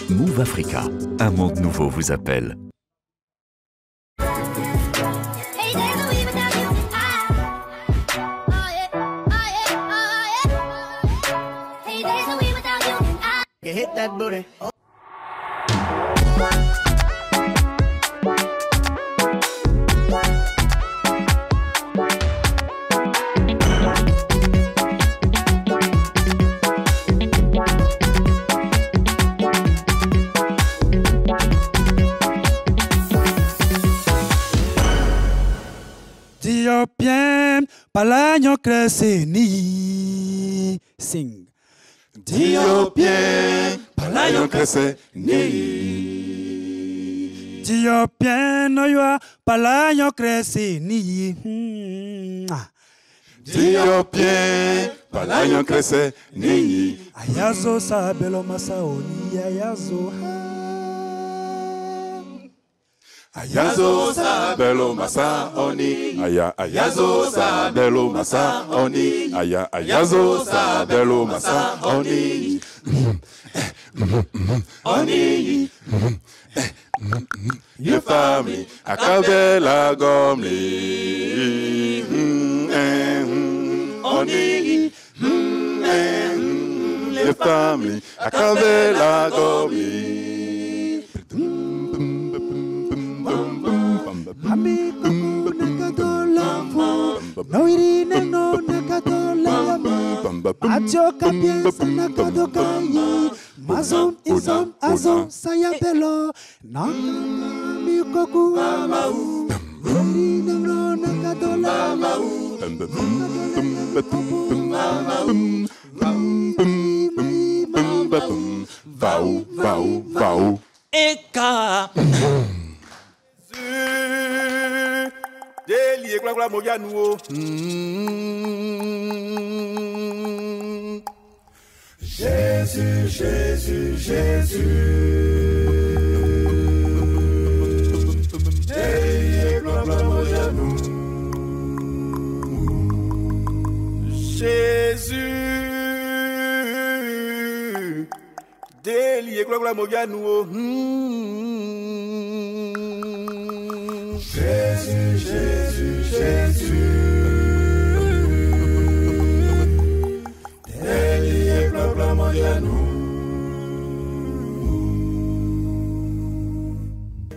Move Africa, un monde nouveau vous appelle. Hit that booty. Diopien, palanyo krese ni sing. Diopien, palayon krese ni. Diopien noywa palanyo krese ni. Diopien, palayon krese ni. Ayazo sabelo masaoni ayazo. Ayazo sabelo masa oni. Ayazo sabelo masa oni. Ayazo sabelo masa oni. Oni. Your family, akabela gomli. Oni. Your family, akabela gomli. Amigo nakadola fu, no irine no nakadola yami. Achoka piensa nakadoka yi, mazon izon azon sayabelo. Nami koku amau, no irine no nakadola yami. Vau. Eka. Deli ekla moya nuo. Jésus, Jésus, Jésus. Deli ekla moya nuo. Jésus. Deli ekla moya nuo. Jésus, Jésus, Jésus. Deli ekla moya nuo.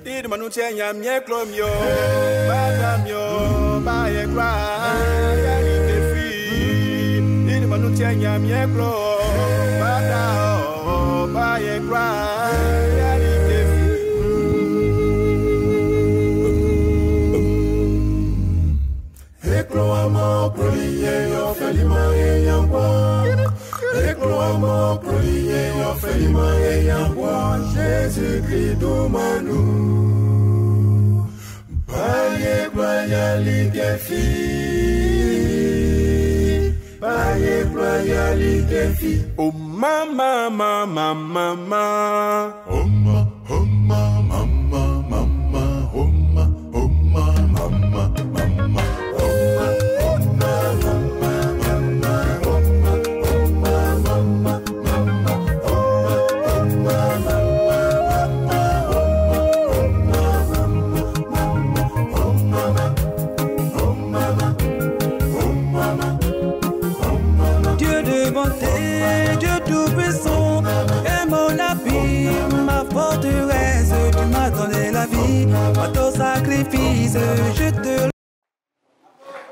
Idi manutia nyamye klomyo, badamyo, baye kwa, yari tefi. Idi manutia nyamye klomyo, badao, baye kwa, yari tefi. Eklo amo proliye yo felima e yankwa. Eklo amo proliye yo felima e yankwa. Jésus-Christ manu. Baye gloya likefi. Baye gloya likefi. Oh mama, mama, mama. Oh ma, mama, mama, mama. Oh ma, mama, mama. Dieu de bonté, Dieu tout-puissant, est mon appui, ma forteresse. Tu m'as donné la vie, par ton sacrifice, je te...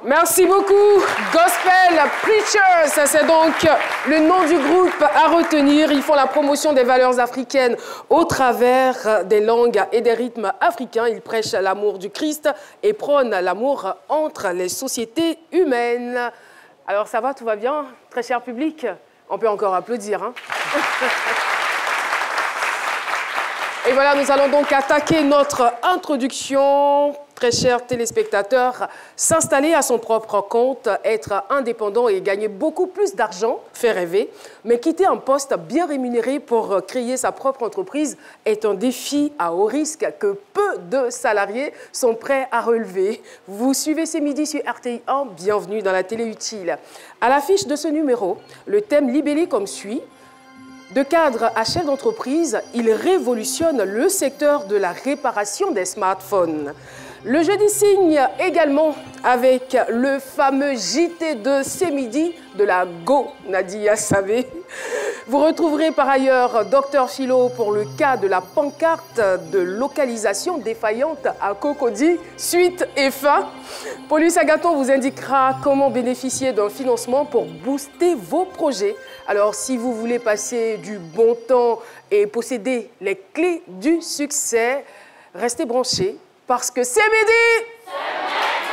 Merci beaucoup, Gospel Preachers. C'est donc le nom du groupe à retenir. Ils font la promotion des valeurs africaines au travers des langues et des rythmes africains. Ils prêchent l'amour du Christ et prônent l'amour entre les sociétés humaines. Alors ça va, tout va bien, très cher public? On peut encore applaudir, hein? Et voilà, nous allons donc attaquer notre introduction. Très chers téléspectateurs, s'installer à son propre compte, être indépendant et gagner beaucoup plus d'argent fait rêver. Mais quitter un poste bien rémunéré pour créer sa propre entreprise est un défi à haut risque que peu de salariés sont prêts à relever. Vous suivez ce midi sur RTI1, bienvenue dans la télé utile. À l'affiche de ce numéro, le thème libellé comme suit. De cadre à chef d'entreprise, il révolutionne le secteur de la réparation des smartphones. Le jeudi signe également avec le fameux JT de ce midi de la Go, Nadia Sabé. Vous retrouverez par ailleurs Dr Philo pour le cas de la pancarte de localisation défaillante à Cocody, suite et fin. Paulus Agathon vous indiquera comment bénéficier d'un financement pour booster vos projets. Alors, si vous voulez passer du bon temps et posséder les clés du succès, restez branchés parce que c'est midi!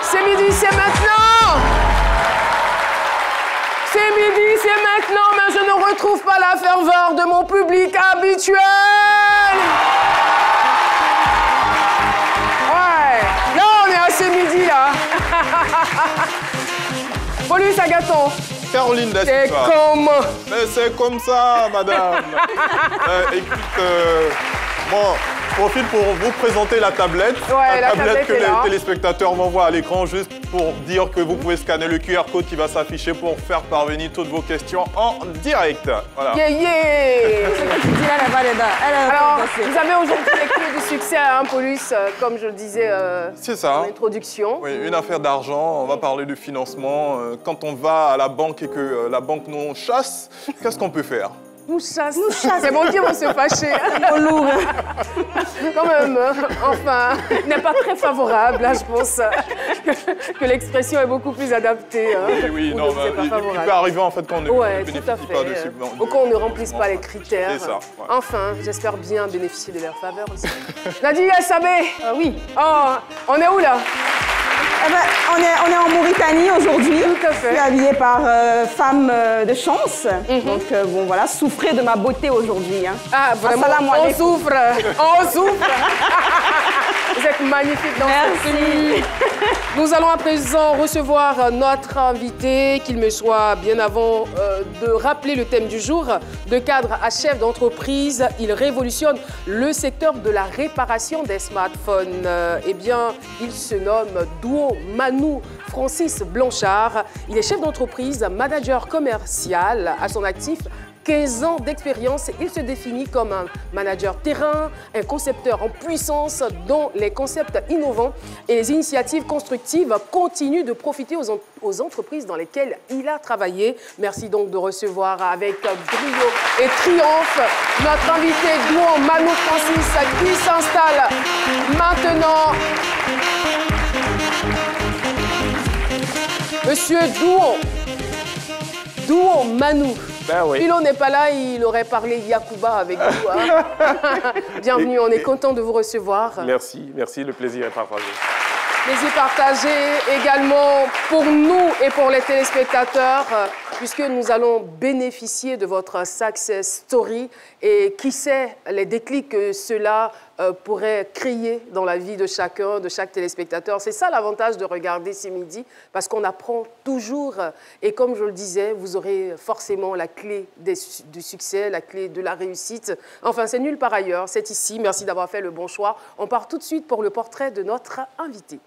C'est midi, c'est maintenant! C'est midi, c'est maintenant, mais je ne retrouve pas la ferveur de mon public habituel! Ouais, là, on est à ce midi, là. Paulus Agathon. Caroline Despard. C'est comme... Mais c'est comme ça, madame. Écoute, bon, je profite pour vous présenter la tablette. Ouais, la tablette que est les là. téléspectateurs m'envoient à l'écran, juste pour dire que vous pouvez scanner le QR code qui va s'afficher pour faire parvenir toutes vos questions en direct. Voilà. Yeah, yeah. Alors, vous avez aujourd'hui les clés du succès, hein, Paulus, comme je le disais C'est ça. en introduction. Oui, une affaire d'argent, on va parler de financement. Quand on va à la banque et que la banque nous chasse, qu'est-ce qu'on peut faire? Nous chasse. C'est bon qu'ils vont se fâcher. Lourd. Quand même, enfin, il n'est pas très favorable. Là, je pense que l'expression est beaucoup plus adaptée. Hein, oui, non, il peut arriver en fait qu'on ne bénéficie tout à fait. pas de subventions. Ou qu'on ne remplisse pas les critères. C'est ça. Ouais. Enfin, j'espère bien bénéficier de leur faveur aussi. Nadia Sabé. Oui. Oh, on est où là? Eh ben, on est en Mauritanie aujourd'hui. Tout à fait. Je suis habillée par femme de chance. Donc, bon, voilà, souffrez de ma beauté aujourd'hui. Hein. Ah, vraiment, Assalamu on alaikum. souffre. On souffre. Vous êtes magnifique dans cette tenue. Nous allons à présent recevoir notre invité, qu'il me soit bien avant de rappeler le thème du jour. De cadre à chef d'entreprise, il révolutionne le secteur de la réparation des smartphones. Eh bien, il se nomme Douon Manu Francis Blanchard. Il est chef d'entreprise, manager commercial à son actif. 15 ans d'expérience, il se définit comme un manager terrain, un concepteur en puissance dont les concepts innovants et les initiatives constructives continuent de profiter aux entreprises dans lesquelles il a travaillé. Merci donc de recevoir avec brio et triomphe notre invité Douon Manu Francis qui s'installe maintenant. Monsieur Douon Manu. Ben oui. Philo n'est pas là, il aurait parlé Yacouba avec vous. Hein. Bienvenue, on est content de vous recevoir. Merci, merci, le plaisir est partagé. Plaisir partagé également pour nous et pour les téléspectateurs, puisque nous allons bénéficier de votre success story et qui sait les déclics que cela pourrait créer dans la vie de chacun, de chaque téléspectateur. C'est ça l'avantage de regarder ce midi, parce qu'on apprend toujours. Et comme je le disais, vous aurez forcément la clé du succès, la clé de la réussite. Enfin, c'est nulle part ailleurs, c'est ici. Merci d'avoir fait le bon choix. On part tout de suite pour le portrait de notre invité.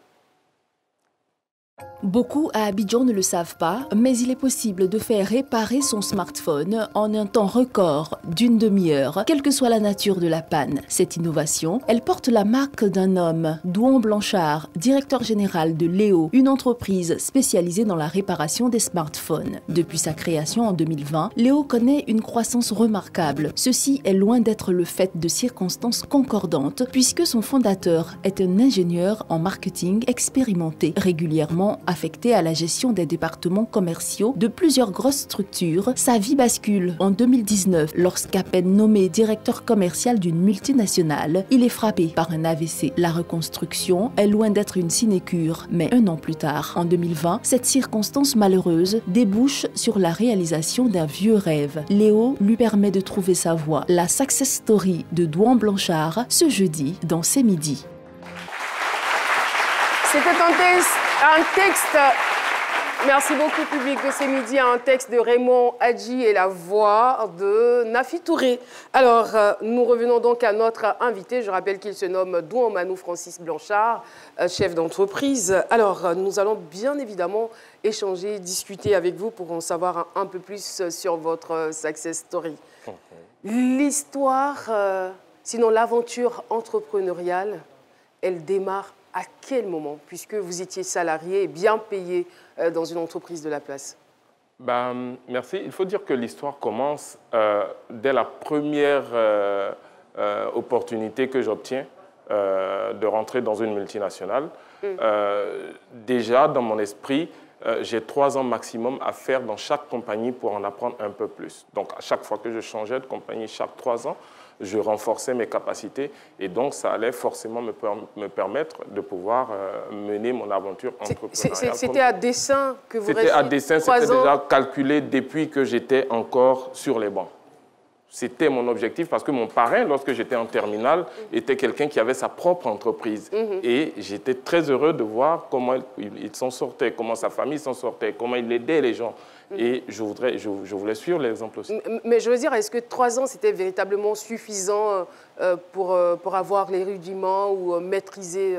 Beaucoup à Abidjan ne le savent pas, mais il est possible de faire réparer son smartphone en un temps record d'une demi-heure, quelle que soit la nature de la panne. Cette innovation, elle porte la marque d'un homme, Douon Blanchard, directeur général de Léo, une entreprise spécialisée dans la réparation des smartphones. Depuis sa création en 2020, Léo connaît une croissance remarquable. Ceci est loin d'être le fait de circonstances concordantes, puisque son fondateur est un ingénieur en marketing expérimenté, régulièrement affecté à la gestion des départements commerciaux de plusieurs grosses structures. Sa vie bascule en 2019 lorsqu'à peine nommé directeur commercial d'une multinationale, il est frappé par un AVC. La reconstruction est loin d'être une sinécure, mais un an plus tard, en 2020, cette circonstance malheureuse débouche sur la réalisation d'un vieux rêve. Léo lui permet de trouver sa voie. La success story de Douon Blanchard ce jeudi dans C'est midi. C'était un texte, merci beaucoup public de C'est midi, un texte de Raymond Hadji et la voix de Nafi Touré. Alors, nous revenons donc à notre invité. Je rappelle qu'il se nomme Douon Manu Francis Blanchard, chef d'entreprise. Alors, nous allons bien évidemment échanger, discuter avec vous pour en savoir un peu plus sur votre success story. L'histoire, sinon l'aventure entrepreneuriale, elle démarre à quel moment, puisque vous étiez salarié et bien payé dans une entreprise de la place? Merci. Il faut dire que l'histoire commence dès la première opportunité que j'obtiens de rentrer dans une multinationale. Déjà, dans mon esprit, j'ai 3 ans maximum à faire dans chaque compagnie pour en apprendre un peu plus. Donc, à chaque fois que je changeais de compagnie, chaque 3 ans, je renforçais mes capacités et donc ça allait forcément me permettre de pouvoir mener mon aventure entrepreneuriale. C'était à dessein que vous restiez? C'était à dessein, c'était déjà calculé depuis que j'étais encore sur les bancs. C'était mon objectif parce que mon parrain, lorsque j'étais en terminale, était quelqu'un qui avait sa propre entreprise. Et j'étais très heureux de voir comment il s'en sortait, comment sa famille s'en sortait, comment il aidait les gens. Et je voulais suivre l'exemple aussi. Mais je veux dire, est-ce que 3 ans, c'était véritablement suffisant pour avoir les rudiments ou maîtriser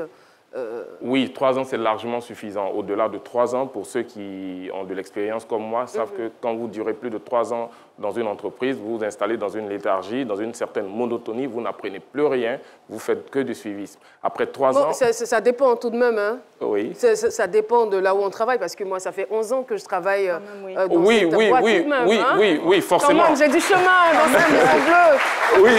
Oui, 3 ans, c'est largement suffisant. Au-delà de 3 ans, pour ceux qui ont de l'expérience comme moi, savent que quand vous durez plus de 3 ans dans une entreprise, vous vous installez dans une léthargie, dans une certaine monotonie, vous n'apprenez plus rien, vous faites que du suivisme. Après 3 ans... Ça dépend tout de même, hein? Oui. Ça dépend de là où on travaille, parce que moi, ça fait 11 ans que je travaille dans cette boîte oui, forcément. Quand même, j'ai du chemin dans cette maison bleue. Oui,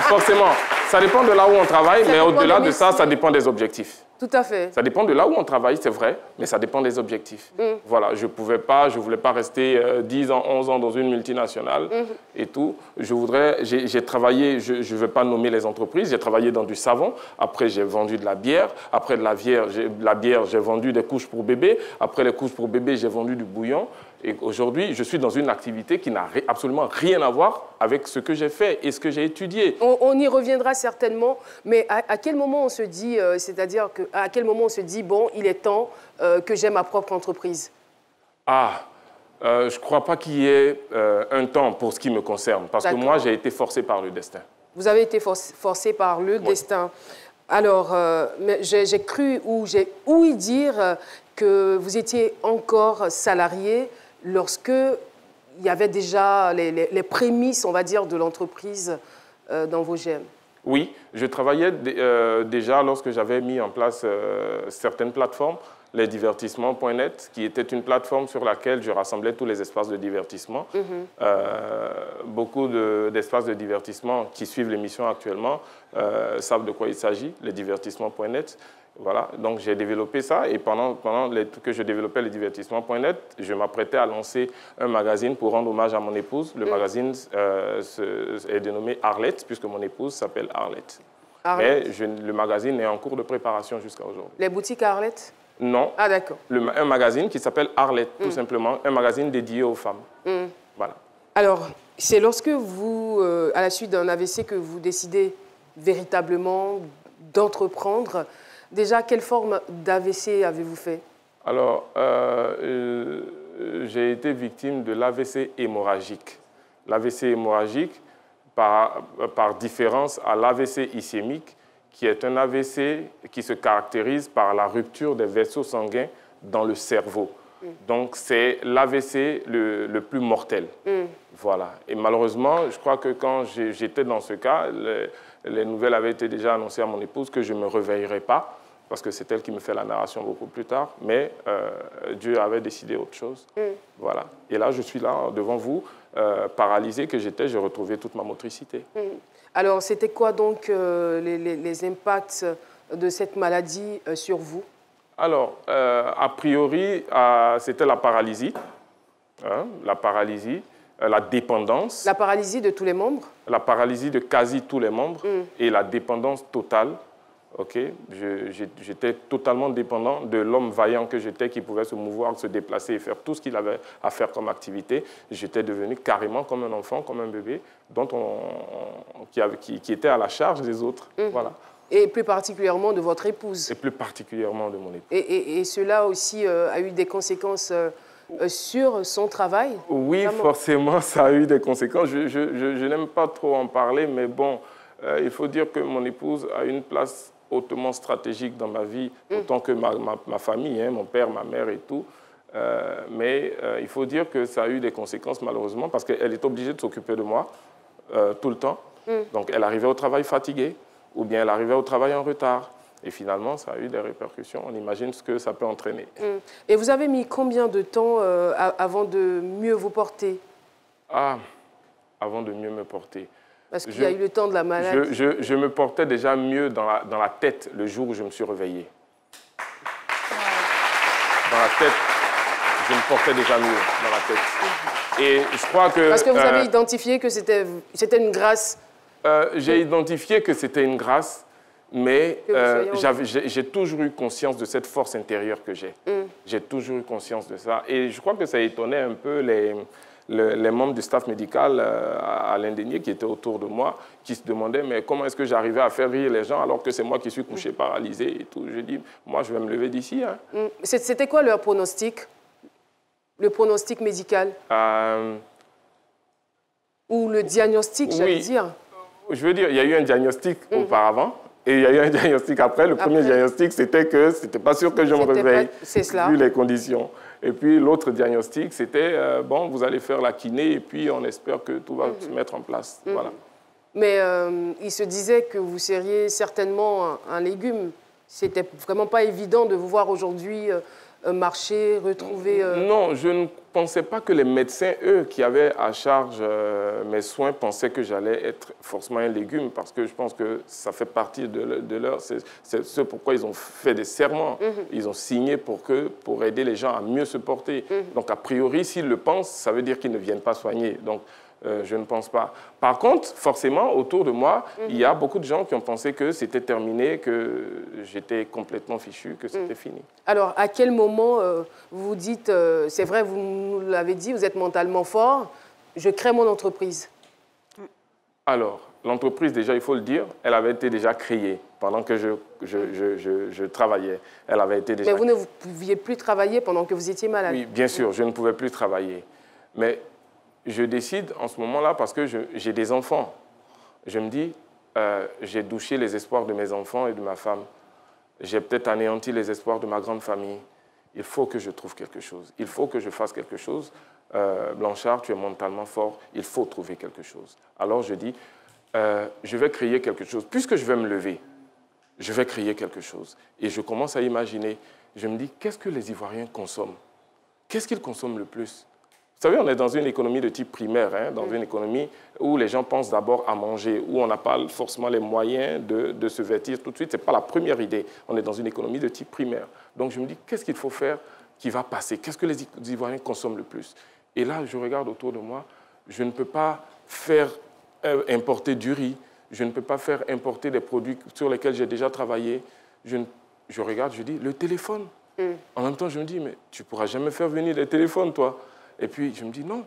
forcément. Ça dépend de là où on travaille, mais au-delà de ça, ça dépend des objectifs. Tout à fait. Ça dépend de là où on travaille, c'est vrai, mais ça dépend des objectifs. Voilà, je ne voulais pas rester 10 ans, 11 ans dans une multinationale et tout. J'ai travaillé, je ne vais pas nommer les entreprises, j'ai travaillé dans du savon, après j'ai vendu de la bière, après de la bière, j'ai vendu des couches pour bébé, après les couches pour bébé, j'ai vendu du bouillon. Et aujourd'hui, je suis dans une activité qui n'a absolument rien à voir avec ce que j'ai fait et ce que j'ai étudié. On y reviendra certainement, mais à quel moment on se dit, à quel moment on se dit, bon, il est temps que j'ai ma propre entreprise? Je ne crois pas qu'il y ait un temps pour ce qui me concerne, parce que moi, j'ai été forcé par le destin. Vous avez été forcé par le destin. Alors, j'ai cru ou j'ai ouï dire que vous étiez encore salarié lorsque il y avait déjà les prémices, on va dire, de l'entreprise dans vos gemmes. Oui, je travaillais déjà lorsque j'avais mis en place certaines plateformes, lesdivertissements.net, qui était une plateforme sur laquelle je rassemblais tous les espaces de divertissement. Beaucoup d'espaces de divertissement qui suivent l'émission actuellement savent de quoi il s'agit, lesdivertissements.net. Voilà, donc j'ai développé ça et pendant que je développais lesdivertissements.net, je m'apprêtais à lancer un magazine pour rendre hommage à mon épouse. Le magazine est dénommé Arlette, puisque mon épouse s'appelle Arlette. Mais le magazine est en cours de préparation jusqu'à aujourd'hui. Les boutiques Arlette? Non. Ah, d'accord. Un magazine qui s'appelle Arlette, tout simplement, un magazine dédié aux femmes. Voilà. Alors, c'est lorsque vous, à la suite d'un AVC, que vous décidez véritablement d'entreprendre. Déjà, quelle forme d'AVC avez-vous fait? Alors, j'ai été victime de l'AVC hémorragique. L'AVC hémorragique, par différence à l'AVC ischémique, qui est un AVC qui se caractérise par la rupture des vaisseaux sanguins dans le cerveau. Donc, c'est l'AVC le plus mortel. Voilà. Et malheureusement, je crois que quand j'étais dans ce cas, les nouvelles avaient été déjà annoncées à mon épouse que je ne me réveillerais pas, parce que c'est elle qui me fait la narration beaucoup plus tard, mais Dieu avait décidé autre chose. Voilà. Et là, je suis là, devant vous, paralysé que j'étais, j'ai retrouvé toute ma motricité. Alors, c'était quoi donc les impacts de cette maladie sur vous? Alors, a priori, c'était la paralysie, la dépendance. La paralysie de tous les membres? La paralysie de quasi tous les membres et la dépendance totale. Okay. J'étais totalement dépendant de l'homme vaillant que j'étais, qui pouvait se mouvoir, se déplacer et faire tout ce qu'il avait à faire comme activité. J'étais devenu carrément comme un enfant, comme un bébé, qui était à la charge des autres. Voilà. Et plus particulièrement de votre épouse? Et plus particulièrement de mon épouse. Et cela aussi a eu des conséquences sur son travail? Oui, vraiment. Forcément, ça a eu des conséquences. Je n'aime pas trop en parler, mais bon, il faut dire que mon épouse a une place hautement stratégique dans ma vie, autant que ma famille, mon père, ma mère et tout. Mais il faut dire que ça a eu des conséquences, malheureusement, parce qu'elle est obligée de s'occuper de moi. tout le temps. Donc, elle arrivait au travail fatiguée ou bien elle arrivait au travail en retard. Et finalement, ça a eu des répercussions. On imagine ce que ça peut entraîner. Et vous avez mis combien de temps avant de mieux vous porter? Ah, avant de mieux me porter. Parce qu'il y a eu le temps de la maladie. Je me portais déjà mieux dans la tête le jour où je me suis réveillé. Dans la tête, je me portais déjà mieux dans la tête. Et je crois que... Parce que vous avez identifié que c'était une grâce. J'ai identifié que c'était une grâce, mais j'ai toujours eu conscience de cette force intérieure que j'ai. J'ai toujours eu conscience de ça. Et je crois que ça étonnait un peu les membres du staff médical à l'Indénié qui étaient autour de moi, qui se demandaient mais comment est-ce que j'arrivais à faire rire les gens alors que c'est moi qui suis couché paralysé et tout. Je dis, moi, je vais me lever d'ici. Hein. C'était quoi leur pronostic? Le pronostic médical? Ou le diagnostic, j'allais dire? Je veux dire, il y a eu un diagnostic auparavant et il y a eu un diagnostic après. Le premier diagnostic, c'était que ce n'était pas sûr que je me réveille, vu les conditions. Et puis l'autre diagnostic, c'était, bon, vous allez faire la kiné et puis on espère que tout va se mettre en place. Voilà. Mais il se disait que vous seriez certainement un légume. C'était vraiment pas évident de vous voir aujourd'hui marcher, retrouver... Non, je ne pensais pas que les médecins, eux, qui avaient à charge mes soins, pensaient que j'allais être forcément un légume, parce que je pense que ça fait partie de leur... C'est ce pourquoi ils ont fait des serments. Ils ont signé pour aider les gens à mieux se porter. Donc, a priori, s'ils le pensent, ça veut dire qu'ils ne viennent pas soigner. Donc, je ne pense pas. Par contre, forcément, autour de moi, il y a beaucoup de gens qui ont pensé que c'était terminé, que j'étais complètement fichu, que c'était fini. Alors, à quel moment vous dites, c'est vrai, vous nous l'avez dit, vous êtes mentalement fort, je crée mon entreprise? Alors, l'entreprise, déjà, il faut le dire, elle avait été déjà créée pendant que je travaillais. Elle avait été déjà... Mais vous ne pouviez plus travailler pendant que vous étiez malade? Oui, bien sûr, je ne pouvais plus travailler. Mais je décide en ce moment-là parce que j'ai des enfants. Je me dis, j'ai douché les espoirs de mes enfants et de ma femme. J'ai peut-être anéanti les espoirs de ma grande famille. Il faut que je trouve quelque chose. Il faut que je fasse quelque chose. Blanchard, tu es mentalement fort. Il faut trouver quelque chose. Alors je dis, je vais créer quelque chose. Puisque je vais me lever, je vais créer quelque chose. Et je commence à imaginer. Je me dis, qu'est-ce que les Ivoiriens consomment? Qu'est-ce qu'ils consomment le plus? Vous savez, on est dans une économie de type primaire, hein, dans une économie où les gens pensent d'abord à manger, où on n'a pas forcément les moyens de se vêtir tout de suite. Ce n'est pas la première idée. On est dans une économie de type primaire. Donc je me dis, qu'est-ce qu'il faut faire qui va passer? Qu'est-ce que les Ivoiriens consomment le plus? Et là, je regarde autour de moi. Je ne peux pas faire importer du riz. Je ne peux pas faire importer des produits sur lesquels j'ai déjà travaillé. Je regarde, je dis, le téléphone. En même temps, je me dis, mais tu ne pourras jamais faire venir les téléphones, toi. Et puis, je me dis, non,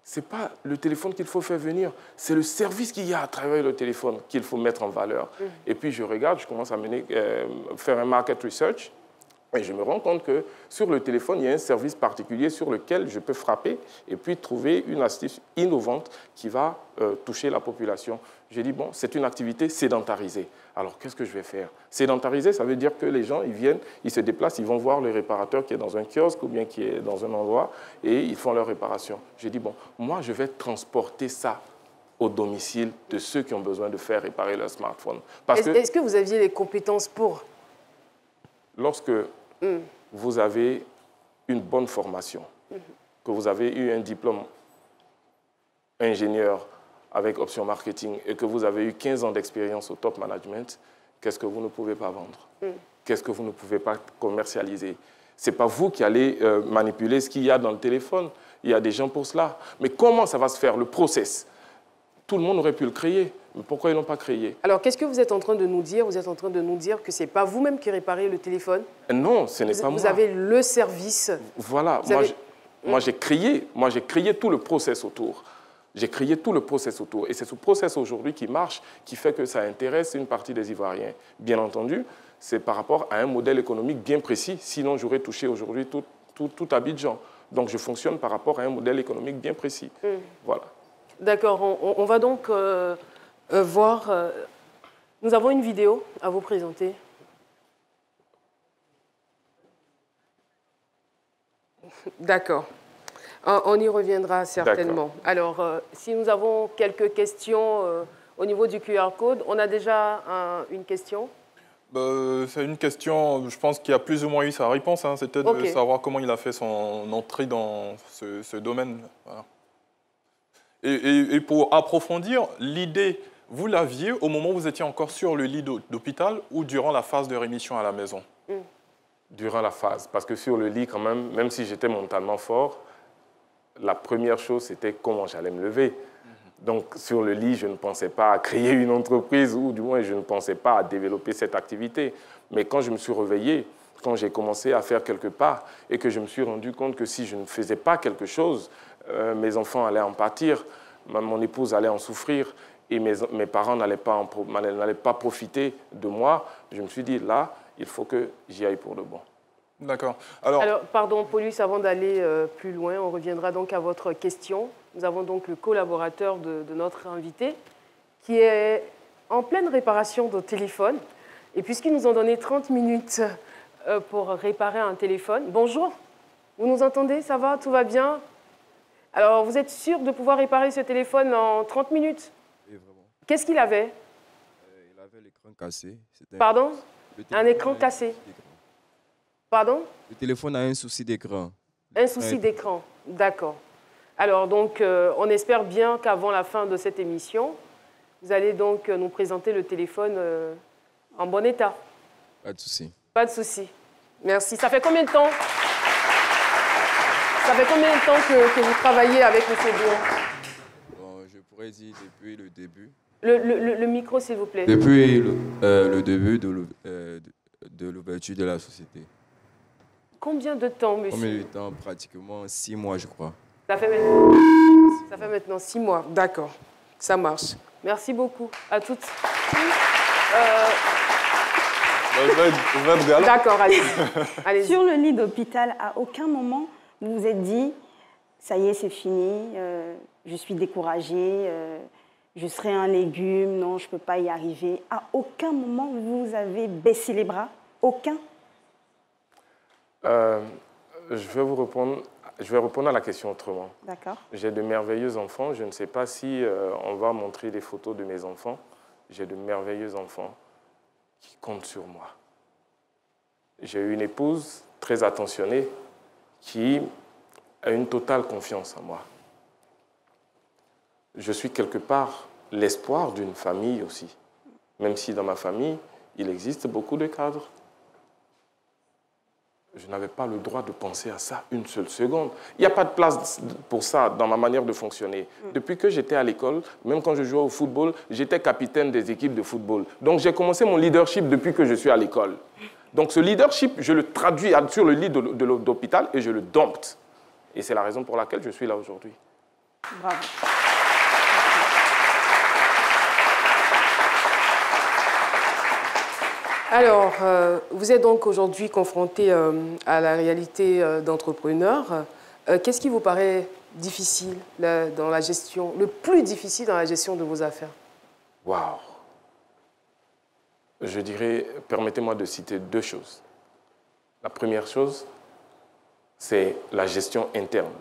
ce n'est pas le téléphone qu'il faut faire venir, c'est le service qu'il y a à travers le téléphone qu'il faut mettre en valeur. Et puis, je regarde, je commence à faire un market research, et je me rends compte que sur le téléphone, il y a un service particulier sur lequel je peux frapper et puis trouver une astuce innovante qui va toucher la population. J'ai dit, bon, c'est une activité sédentarisée. Alors, qu'est-ce que je vais faire? Sédentarisé, ça veut dire que les gens, ils viennent, ils se déplacent, ils vont voir le réparateur qui est dans un kiosque ou bien qui est dans un endroit et ils font leur réparation. J'ai dit, bon, moi, je vais transporter ça au domicile de ceux qui ont besoin de faire réparer leur smartphone. Est-ce que vous aviez les compétences pour? Lorsque vous avez une bonne formation, que vous avez eu un diplôme ingénieur avec option marketing et que vous avez eu 15 ans d'expérience au top management, qu'est-ce que vous ne pouvez pas vendre? Qu'est-ce que vous ne pouvez pas commercialiser? Ce n'est pas vous qui allez manipuler ce qu'il y a dans le téléphone. Il y a des gens pour cela. Mais comment ça va se faire, le process? Tout le monde aurait pu le créer. Mais pourquoi ils ne l'ont pas créé? Alors, qu'est-ce que vous êtes en train de nous dire? Vous êtes en train de nous dire que ce n'est pas vous-même qui réparez le téléphone? Non, ce n'est pas moi. Vous avez le service. Voilà. Moi, j'ai créé tout le process autour. J'ai créé tout le process autour. Et c'est ce process aujourd'hui qui marche, qui fait que ça intéresse une partie des Ivoiriens. Bien entendu, c'est par rapport à un modèle économique bien précis. Sinon, j'aurais touché aujourd'hui tout Abidjan. Donc, je fonctionne par rapport à un modèle économique bien précis. Voilà. D'accord. On va donc voir... nous avons une vidéo à vous présenter. D'accord. On y reviendra certainement. Alors, si nous avons quelques questions au niveau du QR code, on a déjà une question. C'est une question, je pense qu'il y a plus ou moins eu sa réponse. Hein. C'était de savoir comment il a fait son entrée dans ce domaine. Voilà. Et pour approfondir, l'idée, vous l'aviez au moment où vous étiez encore sur le lit d'hôpital ou durant la phase de rémission à la maison? Durant la phase, parce que sur le lit, quand même si j'étais mentalement fort, la première chose, c'était comment j'allais me lever. Donc, sur le lit, je ne pensais pas à créer une entreprise, ou du moins, je ne pensais pas à développer cette activité. Mais quand je me suis réveillé, quand j'ai commencé à faire quelques pas, et que je me suis rendu compte que si je ne faisais pas quelque chose, mes enfants allaient en pâtir, mon épouse allait en souffrir, et mes parents n'allaient pas profiter de moi, je me suis dit, là, il faut que j'y aille pour de bon. D'accord. Alors, pardon, Paulus, avant d'aller plus loin, on reviendra donc à votre question. Nous avons donc le collaborateur de notre invité qui est en pleine réparation de téléphone. Et puisqu'ils nous ont donné 30 minutes pour réparer un téléphone. Bonjour, vous nous entendez? Ça va? Tout va bien? Alors, vous êtes sûr de pouvoir réparer ce téléphone en 30 minutes? Oui, vraiment. Qu'est-ce qu'il avait? Il avait l'écran cassé. Pardon? Un écran cassé. Pardon? Le téléphone a un souci d'écran. Un souci d'écran, d'accord. Alors, donc, on espère bien qu'avant la fin de cette émission, vous allez donc nous présenter le téléphone en bon état. Pas de souci. Pas de souci. Merci. Ça fait combien de temps? Ça fait combien de temps que vous travaillez avec M. Bouon? Bon, je pourrais dire depuis le début. Le micro, s'il vous plaît. Depuis le début de l'ouverture de la société. Combien de temps, monsieur? Combien de temps? Pratiquement 6 mois, je crois. Ça fait maintenant 6 mois. D'accord. Ça marche. Merci beaucoup à toutes. D'accord, allez. Sur le lit d'hôpital, à aucun moment, vous vous êtes dit, ça y est, c'est fini, je suis découragée, je serai un légume, non, je ne peux pas y arriver. À aucun moment, vous avez baissé les bras? Aucun? Je vais répondre à la question autrement. D'accord. J'ai de merveilleux enfants. Je ne sais pas si on va montrer des photos de mes enfants. J'ai de merveilleux enfants qui comptent sur moi. J'ai une épouse très attentionnée qui a une totale confiance en moi. Je suis quelque part l'espoir d'une famille aussi. Même si dans ma famille, il existe beaucoup de cadres. Je n'avais pas le droit de penser à ça une seule seconde. Il n'y a pas de place pour ça dans ma manière de fonctionner. Depuis que j'étais à l'école, même quand je jouais au football, j'étais capitaine des équipes de football. Donc j'ai commencé mon leadership depuis que je suis à l'école. Donc ce leadership, je le traduis sur le lit d'hôpital et je le dompte. Et c'est la raison pour laquelle je suis là aujourd'hui. Bravo. Alors, vous êtes donc aujourd'hui confronté à la réalité d'entrepreneur. Qu'est-ce qui vous paraît difficile dans la gestion, le plus difficile dans la gestion de vos affaires? Waouh! Je dirais, permettez-moi de citer 2 choses. La première chose, c'est la gestion interne,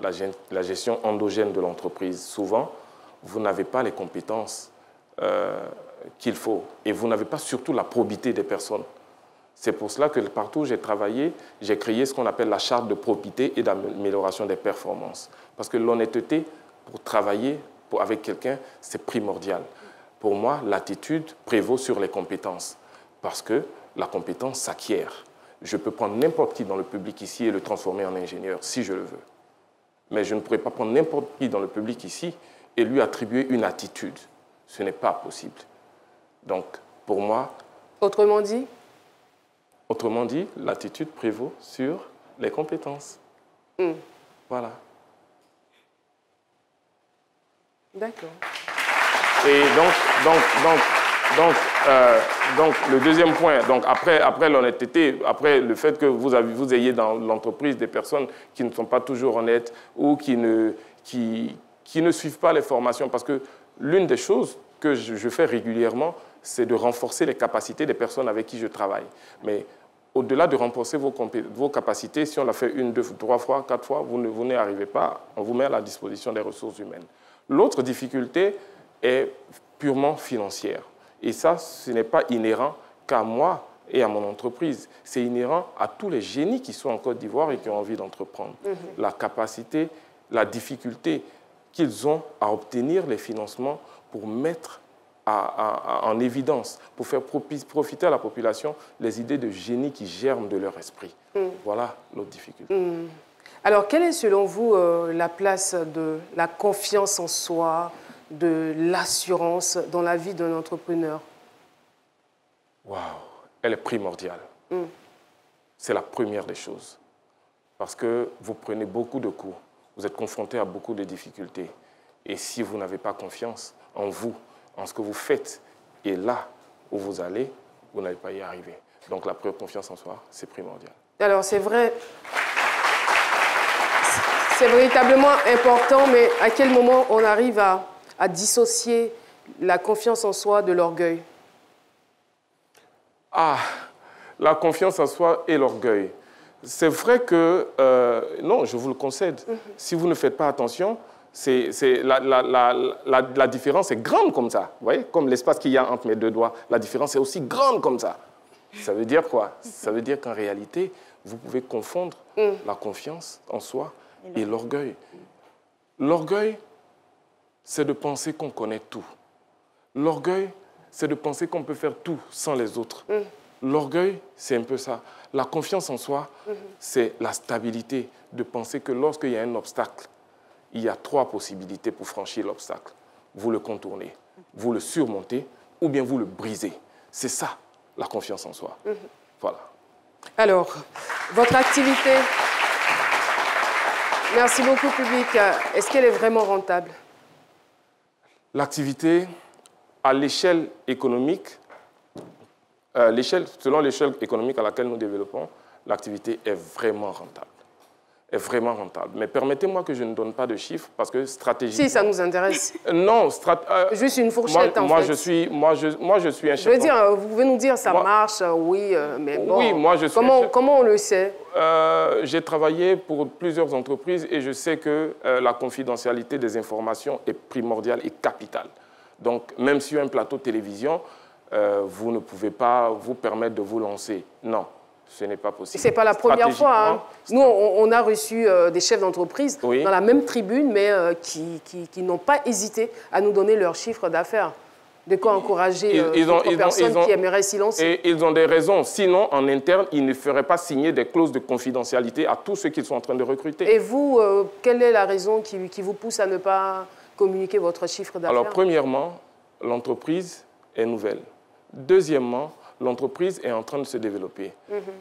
la gestion endogène de l'entreprise. Souvent, vous n'avez pas les compétences qu'il faut. Et vous n'avez pas surtout la probité des personnes. C'est pour cela que partout où j'ai travaillé, j'ai créé ce qu'on appelle la charte de probité et d'amélioration des performances. Parce que l'honnêteté, pour travailler avec quelqu'un, c'est primordial. Pour moi, l'attitude prévaut sur les compétences. Parce que la compétence s'acquiert. Je peux prendre n'importe qui dans le public ici et le transformer en ingénieur, si je le veux. Mais je ne pourrais pas prendre n'importe qui dans le public ici et lui attribuer une attitude. Ce n'est pas possible. Donc, pour moi... Autrement dit? Autrement dit, l'attitude prévaut sur les compétences. Voilà. D'accord. Et donc, le deuxième point, donc après l'honnêteté, après le fait que vous ayez dans l'entreprise des personnes qui ne sont pas toujours honnêtes ou qui ne suivent pas les formations, parce que l'une des choses que je fais régulièrement, c'est de renforcer les capacités des personnes avec qui je travaille. Mais au-delà de renforcer vos capacités, si on l'a fait 1, 2, 3 fois, 4 fois, vous n'y arrivez pas, on vous met à la disposition des ressources humaines. L'autre difficulté est purement financière. Et ça, ce n'est pas inhérent qu'à moi et à mon entreprise. C'est inhérent à tous les génies qui sont en Côte d'Ivoire et qui ont envie d'entreprendre. La capacité, la difficulté qu'ils ont à obtenir les financements pour mettre en évidence, pour faire profiter à la population les idées de génie qui germent de leur esprit. Voilà l'autre difficulté. Alors, quelle est selon vous la place de la confiance en soi, de l'assurance dans la vie d'un entrepreneur? Waouh, elle est primordiale. C'est la première des choses. Parce que vous prenez beaucoup de coups, vous êtes confronté à beaucoup de difficultés. Et si vous n'avez pas confiance en vous, en ce que vous faites, et là où vous allez, vous n'allez pas y arriver. Donc la confiance en soi, c'est primordial. Alors c'est vrai, c'est véritablement important, mais à quel moment on arrive à dissocier la confiance en soi de l'orgueil? Ah, la confiance en soi et l'orgueil. C'est vrai que, non, je vous le concède, si vous ne faites pas attention, la différence est grande comme ça. Vous voyez, comme l'espace qu'il y a entre mes deux doigts, la différence est aussi grande comme ça. Ça veut dire quoi? Ça veut dire qu'en réalité, vous pouvez confondre la confiance en soi et l'orgueil. L'orgueil, c'est de penser qu'on connaît tout. L'orgueil, c'est de penser qu'on peut faire tout sans les autres. L'orgueil, c'est un peu ça. La confiance en soi, c'est la stabilité de penser que lorsqu'il y a un obstacle, il y a 3 possibilités pour franchir l'obstacle. Vous le contournez, vous le surmontez ou bien vous le brisez. C'est ça, la confiance en soi. Voilà. Alors, votre activité, merci beaucoup public, est-ce qu'elle est vraiment rentable? L'activité, à l'échelle économique, selon l'échelle économique à laquelle nous développons, l'activité est vraiment rentable. Est vraiment rentable. Mais permettez-moi que je ne donne pas de chiffres parce que stratégiquement... Si, ça nous intéresse. Non, juste une fourchette, moi, en fait. moi, je suis un chef. Je veux dire, vous pouvez nous dire ça marche, oui, mais bon... Oui, moi, je suis comment on le sait? J'ai travaillé pour plusieurs entreprises et je sais que la confidentialité des informations est primordiale et capitale. Donc, même sur un plateau de télévision, vous ne pouvez pas vous permettre de vous lancer. Non. Ce n'est pas possible. Ce n'est pas la première fois. Hein. Nous, on a reçu des chefs d'entreprise dans la même tribune, mais qui n'ont pas hésité à nous donner leurs chiffres d'affaires. De quoi encourager d'autres personnes qui aimeraient s'y lancer. Et ils ont des raisons. Sinon, en interne, ils ne feraient pas signer des clauses de confidentialité à tous ceux qu'ils sont en train de recruter. Et vous, quelle est la raison qui vous pousse à ne pas communiquer votre chiffre d'affaires? Alors, premièrement, l'entreprise est nouvelle. Deuxièmement, l'entreprise est en train de se développer.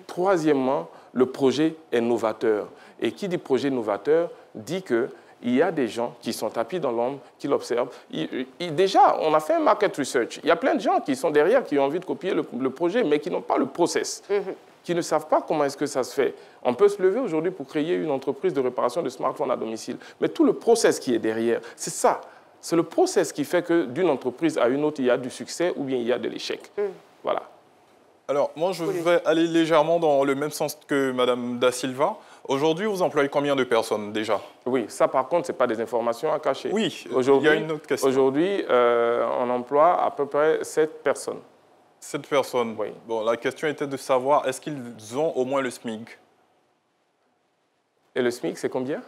Troisièmement, le projet est novateur. Et qui dit projet novateur dit qu'il y a des gens qui sont tapis dans l'ombre, qui l'observent. Déjà, on a fait un market research. Il y a plein de gens qui sont derrière, qui ont envie de copier le projet, mais qui n'ont pas le process, qui ne savent pas comment est-ce que ça se fait. On peut se lever aujourd'hui pour créer une entreprise de réparation de smartphones à domicile. Mais tout le process qui est derrière, c'est ça. C'est le process qui fait que d'une entreprise à une autre, il y a du succès ou bien il y a de l'échec. Voilà. Alors, moi, je vais aller légèrement dans le même sens que Mme Da Silva. Aujourd'hui, vous employez combien de personnes déjà? Oui, ça, par contre, ce n'est pas des informations à cacher. Oui, il y a une autre question. Aujourd'hui, on emploie à peu près 7 personnes. 7 personnes? Oui. Bon, la question était de savoir, est-ce qu'ils ont au moins le SMIC? Et le SMIC, c'est combien?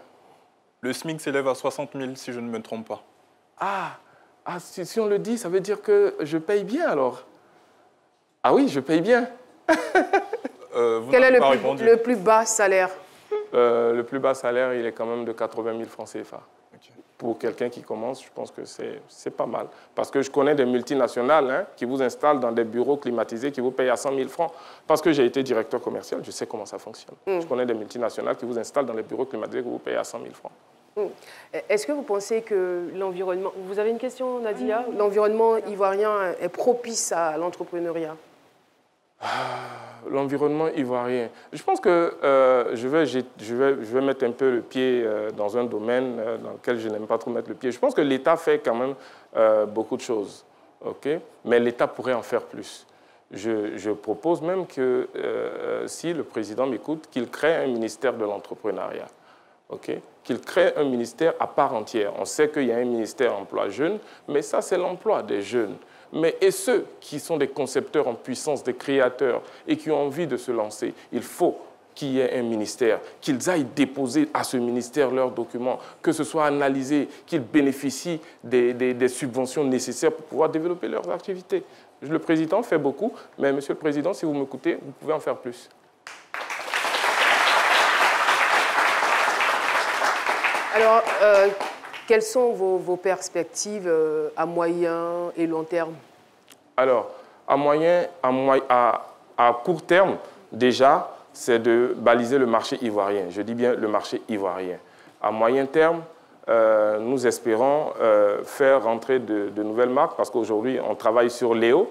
Le SMIC s'élève à 60 000, si je ne me trompe pas. Si on le dit, ça veut dire que je paye bien, alors. Ah oui, je paye bien. Quel est le plus bas salaire? Le plus bas salaire, il est quand même de 80 000 francs CFA. Okay. Pour quelqu'un qui commence, je pense que c'est pas mal. Parce que je connais des multinationales qui vous installent dans des bureaux climatisés, qui vous payent à 100 000 francs. Parce que j'ai été directeur commercial, je sais comment ça fonctionne. Je connais des multinationales qui vous installent dans les bureaux climatisés, que vous payez à 100 000 francs. Est-ce que vous pensez que l'environnement... Vous avez une question, Nadia? L'environnement ivoirien est propice à l'entrepreneuriat? L'environnement ivoirien. Je pense que je vais mettre un peu le pied dans un domaine dans lequel je n'aime pas trop mettre le pied. Je pense que l'État fait quand même beaucoup de choses, mais l'État pourrait en faire plus. Je propose même que, si le président m'écoute, qu'il crée un ministère de l'entrepreneuriat. Okay? Qu'il crée un ministère à part entière. On sait qu'il y a un ministère emploi jeunes, mais ça, c'est l'emploi des jeunes. Et ceux qui sont des concepteurs en puissance, des créateurs, et qui ont envie de se lancer, il faut qu'il y ait un ministère, qu'ils aillent déposer à ce ministère leurs documents, que ce soit analysé, qu'ils bénéficient des subventions nécessaires pour pouvoir développer leurs activités. Le président fait beaucoup, mais Monsieur le Président, si vous m'écoutez, vous pouvez en faire plus. Alors, quelles sont vos perspectives à moyen et long terme? Alors, à court terme, déjà, c'est de baliser le marché ivoirien. Je dis bien le marché ivoirien. À moyen terme, nous espérons faire rentrer de nouvelles marques parce qu'aujourd'hui, on travaille sur Léo.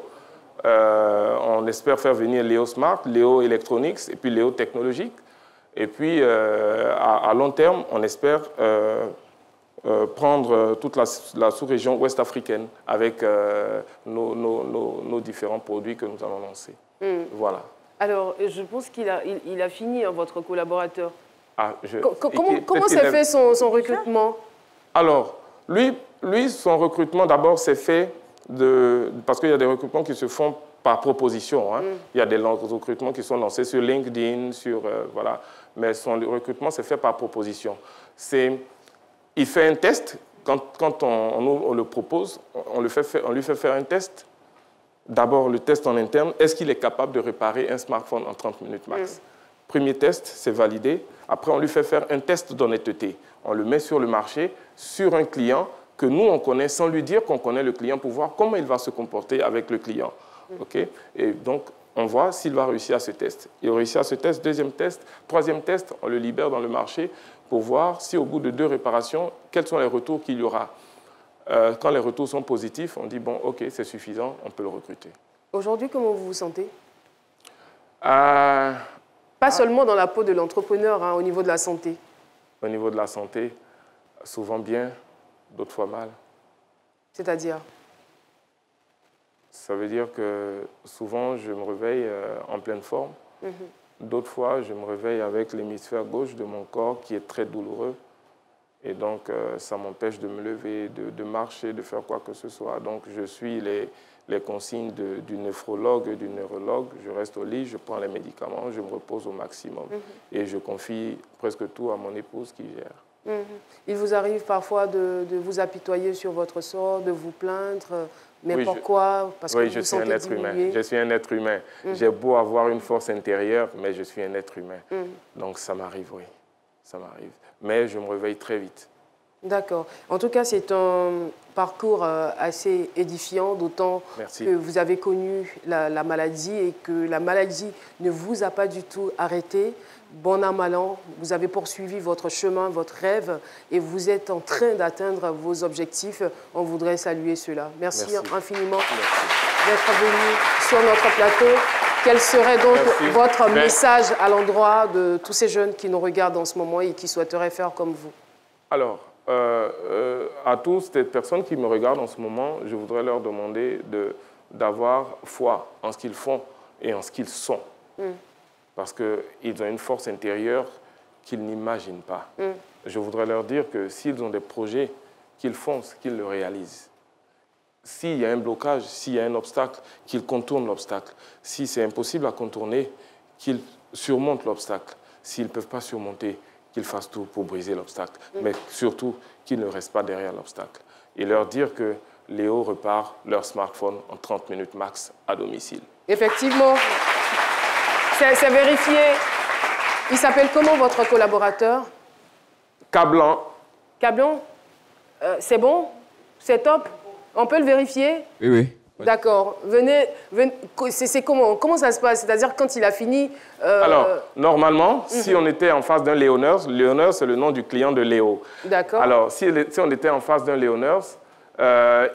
On espère faire venir Léo Smart, Léo Electronics et puis Léo Technologique. Et puis, à long terme, on espère prendre toute la sous-région ouest-africaine avec nos différents produits que nous allons lancer. Voilà. Alors, je pense qu'il a fini, hein, votre collaborateur. Ah, comment s'est fait son recrutement? Alors, lui, son recrutement, d'abord, s'est fait parce qu'il y a des recrutements qui se font par proposition. Hein. Il y a des recrutements qui sont lancés sur LinkedIn, voilà. Mais son recrutement s'est fait par proposition. Il fait un test. Quand on le propose, on lui fait faire un test. D'abord, le test en interne. Est-ce qu'il est capable de réparer un smartphone en 30 minutes max? Premier test, c'est validé. Après, on lui fait faire un test d'honnêteté. On le met sur le marché, sur un client que nous, on connaît, sans lui dire qu'on connaît le client, pour voir comment il va se comporter avec le client. Okay? Et donc, on voit s'il va réussir à ce test. Il réussit à ce test, deuxième test, troisième test, on le libère dans le marché pour voir si au bout de 2 réparations, quels sont les retours qu'il y aura. Quand les retours sont positifs, on dit, bon, OK, c'est suffisant, on peut le recruter. Aujourd'hui, comment vous vous sentez? Pas seulement dans la peau de l'entrepreneur, hein, au niveau de la santé. Au niveau de la santé, souvent bien, d'autres fois mal. C'est-à-dire? Ça veut dire que souvent, je me réveille en pleine forme. D'autres fois, je me réveille avec l'hémisphère gauche de mon corps qui est très douloureux. Et donc, ça m'empêche de me lever, de marcher, de faire quoi que ce soit. Donc, je suis les consignes du néphrologue, du neurologue. Je reste au lit, je prends les médicaments, je me repose au maximum. Et je confie presque tout à mon épouse qui gère. Il vous arrive parfois de vous apitoyer sur votre sort, de vous plaindre, mais oui, pourquoi? Parce que je suis un être humain. Je suis un être humain. J'ai beau avoir une force intérieure, mais je suis un être humain. Donc ça m'arrive, oui. Ça m'arrive. Mais je me réveille très vite. D'accord. En tout cas, c'est un parcours assez édifiant, d'autant que vous avez connu la maladie et que la maladie ne vous a pas du tout arrêté. Bon an, mal an, vous avez poursuivi votre chemin, votre rêve, et vous êtes en train d'atteindre vos objectifs. On voudrait saluer cela. Merci infiniment d'être venu sur notre plateau. Quel serait donc votre message à l'endroit de tous ces jeunes qui nous regardent en ce moment et qui souhaiteraient faire comme vous? Alors, à tous ces personnes qui me regardent en ce moment, je voudrais leur demander d'avoir foi en ce qu'ils font et en ce qu'ils sont. Parce qu'ils ont une force intérieure qu'ils n'imaginent pas. Je voudrais leur dire que s'ils ont des projets, qu'ils font ce qu'ils le réalisent. S'il y a un blocage, s'il y a un obstacle, qu'ils contournent l'obstacle. Si c'est impossible à contourner, qu'ils surmontent l'obstacle. S'ils ne peuvent pas surmonter, qu'ils fassent tout pour briser l'obstacle. Mais surtout, qu'ils ne restent pas derrière l'obstacle. Et leur dire que Léo repart leur smartphone en 30 minutes max à domicile. Effectivement. C'est vérifié. Il s'appelle comment votre collaborateur? Cablan. Cablan? C'est bon? C'est top? On peut le vérifier? Oui, oui. D'accord. Venez c'est comment ça se passe? C'est-à-dire quand il a fini... Alors, normalement, si on était en face d'un Léoners, Léoners, c'est le nom du client de Léo. D'accord. Alors, si on était en face d'un Léoners,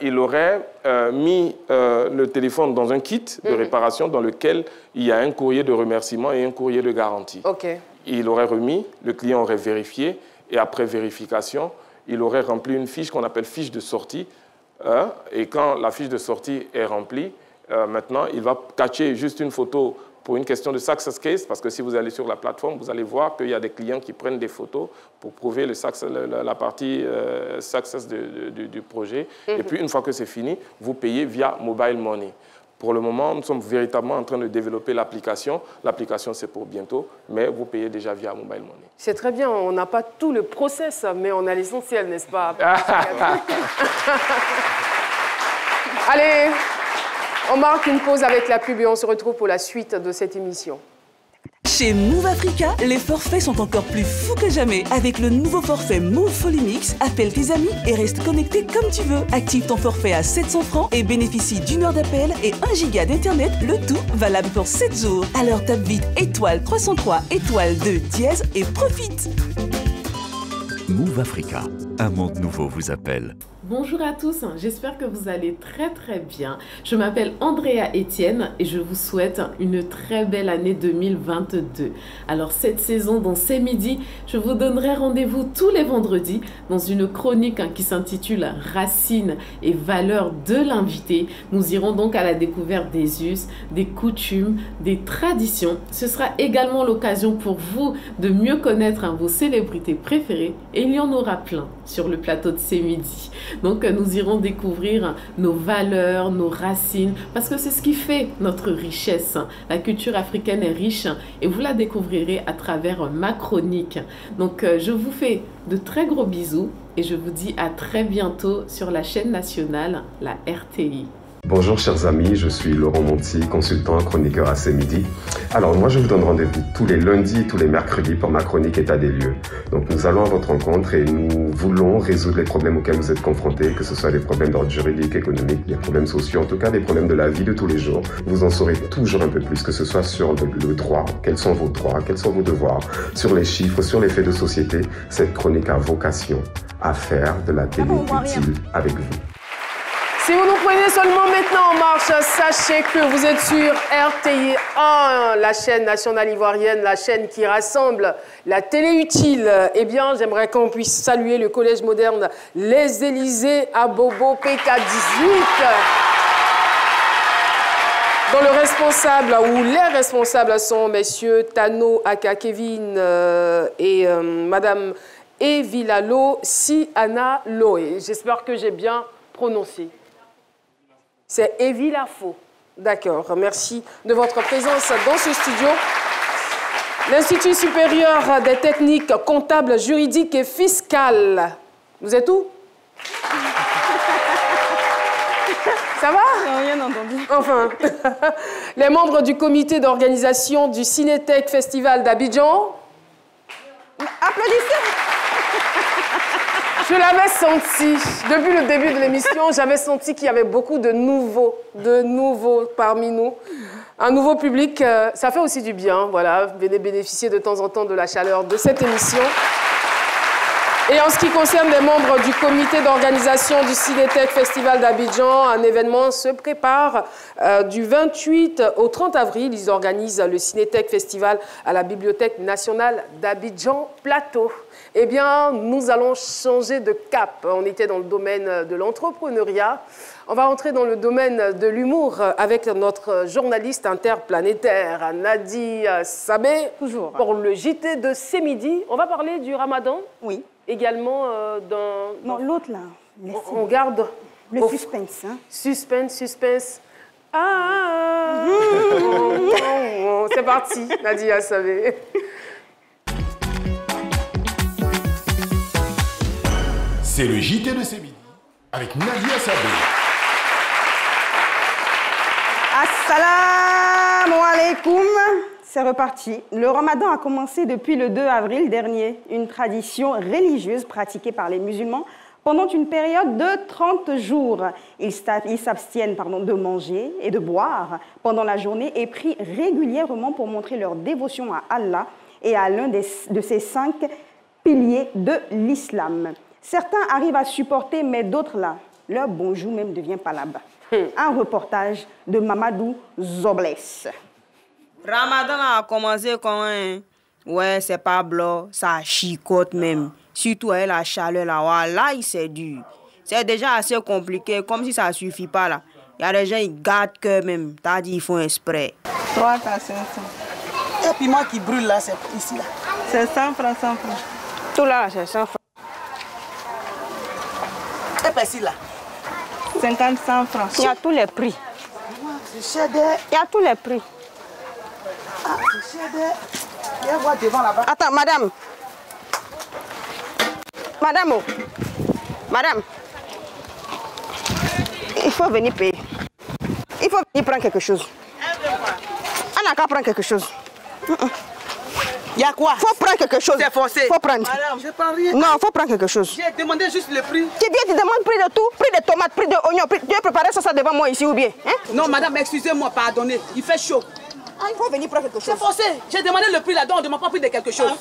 il aurait mis le téléphone dans un kit de réparation dans lequel il y a un courrier de remerciement et un courrier de garantie. OK. Il aurait remis, le client aurait vérifié, et après vérification, il aurait rempli une fiche qu'on appelle fiche de sortie. Et quand la fiche de sortie est remplie, Maintenant, il va catcher juste une photo pour une question de success case, parce que si vous allez sur la plateforme, vous allez voir qu'il y a des clients qui prennent des photos pour prouver la partie success du projet. Et puis, une fois que c'est fini, vous payez via Mobile Money. Pour le moment, nous sommes véritablement en train de développer l'application. L'application, c'est pour bientôt, mais vous payez déjà via Mobile Money. C'est très bien. On n'a pas tout le process, mais on a l'essentiel, n'est-ce pas? Allez, on marque une pause avec la pub et on se retrouve pour la suite de cette émission. Chez Move Africa, les forfaits sont encore plus fous que jamais. Avec le nouveau forfait Move Folly Mix, appelle tes amis et reste connecté comme tu veux. Active ton forfait à 700 francs et bénéficie d'1 heure d'appel et 1 giga d'internet, le tout valable pour 7 jours. Alors tape vite étoile 303 étoile 2 dièse et profite. Move Africa, un monde nouveau vous appelle. Bonjour à tous, j'espère que vous allez très bien. Je m'appelle Andrea Etienne et je vous souhaite une très belle année 2022. Alors cette saison dans C'est Midi, je vous donnerai rendez-vous tous les vendredis dans une chronique qui s'intitule Racines et valeurs de l'invité. Nous irons donc à la découverte des us, des coutumes, des traditions. Ce sera également l'occasion pour vous de mieux connaître vos célébrités préférées et il y en aura plein sur le plateau de C'est Midi. Donc nous irons découvrir nos valeurs, nos racines, parce que c'est ce qui fait notre richesse. La culture africaine est riche et vous la découvrirez à travers ma chronique. Donc je vous fais de très gros bisous et je vous dis à très bientôt sur la chaîne nationale, la RTI. Bonjour chers amis, je suis Laurent Monti, consultant chroniqueur à C'est Midi. Alors moi je vous donne rendez-vous tous les lundis et tous les mercredis pour ma chronique État des lieux. Donc nous allons à votre rencontre et nous voulons résoudre les problèmes auxquels vous êtes confrontés, que ce soit des problèmes d'ordre juridique, économique, des problèmes sociaux, en tout cas des problèmes de la vie de tous les jours. Vous en saurez toujours un peu plus, que ce soit sur le droit, quels sont vos droits, quels sont vos devoirs, sur les chiffres, sur les faits de société. Cette chronique a vocation à faire de la télé utile avec vous. Si vous nous prenez seulement maintenant en marche, sachez que vous êtes sur RTI 1, la chaîne nationale ivoirienne, la chaîne qui rassemble la télé utile. Eh bien, j'aimerais qu'on puisse saluer le collège moderne Les Élysées à Bobo PK18. Dont le responsable ou les responsables sont messieurs Tano Aka Kevin et madame Evilalo Siana Loé. J'espère que j'ai bien prononcé. C'est Evilafo. D'accord, merci de votre présence dans ce studio. L'Institut supérieur des techniques comptables, juridiques et fiscales. Vous êtes où? Ça va? Rien entendu. Enfin, les membres du comité d'organisation du Cinétech Festival d'Abidjan. Applaudissez! Je l'avais senti, depuis le début de l'émission, j'avais senti qu'il y avait beaucoup de nouveaux parmi nous. Un nouveau public, ça fait aussi du bien, voilà. Venez bénéficier de temps en temps de la chaleur de cette émission. Et en ce qui concerne les membres du comité d'organisation du Cinétech Festival d'Abidjan, un événement se prépare du 28 au 30 avril. Ils organisent le Cinétech Festival à la Bibliothèque nationale d'Abidjan Plateau. Eh bien, nous allons changer de cap. On était dans le domaine de l'entrepreneuriat. On va entrer dans le domaine de l'humour avec notre journaliste interplanétaire, Nadi Sabé. Toujours. Pour le JT de C'est Midi. On va parler du Ramadan. Oui. Également dans... Non, l'autre là. On garde... Le suspense. Hein. Suspense. C'est parti, Nadia Sabé. C'est le JT de C'est Midi avec Nadia Sabé. Assalamu alaikum. C'est reparti. Le Ramadan a commencé depuis le 2 avril dernier, une tradition religieuse pratiquée par les musulmans pendant une période de 30 jours. Ils s'abstiennent de manger et de boire pendant la journée et prient régulièrement pour montrer leur dévotion à Allah et à l'un de ces 5 piliers de l'islam. Certains arrivent à supporter, mais d'autres là, leur bonjour même devient palabre. Un reportage de Mamadou Zobles. Ramadan a commencé quand ouais, c'est pas blanc, ça chicote même. Surtout avec la chaleur là, là c'est dur. C'est déjà assez compliqué, comme si ça suffit pas là. Il y a des gens, ils gâtent que même. T'as dit, ils font exprès. 3 à 500. Et puis moi qui brûle là, c'est ici là. C'est 100 francs, 100 francs. Tout là, c'est 100 francs. Et puis ici là. 50, 100 francs. Il y a tous les prix. C'est cher de... Il y a tous les prix. Ah, c'est cher de... Viens voir devant là-bas. Attends, madame. Madame, oh. Madame. Il faut venir payer. Il faut venir prendre quelque chose. On n'a qu'à prendre quelque chose. Il y a quoi? Faut prendre quelque chose. C'est forcé. Faut prendre. Madame, je parle rien. Non, faut prendre quelque chose. J'ai demandé juste le prix. Tu viens, tu demandes prix de tout, prix de tomates, prix d'oignons. Tu veux préparer ça devant moi ici ou bien? Hein? Non, madame, excusez-moi, pardonnez. Il fait chaud. Ah, il faut venir prendre quelque chose. C'est forcé. J'ai demandé le prix là-dedans, on ne demande pas prix de quelque chose.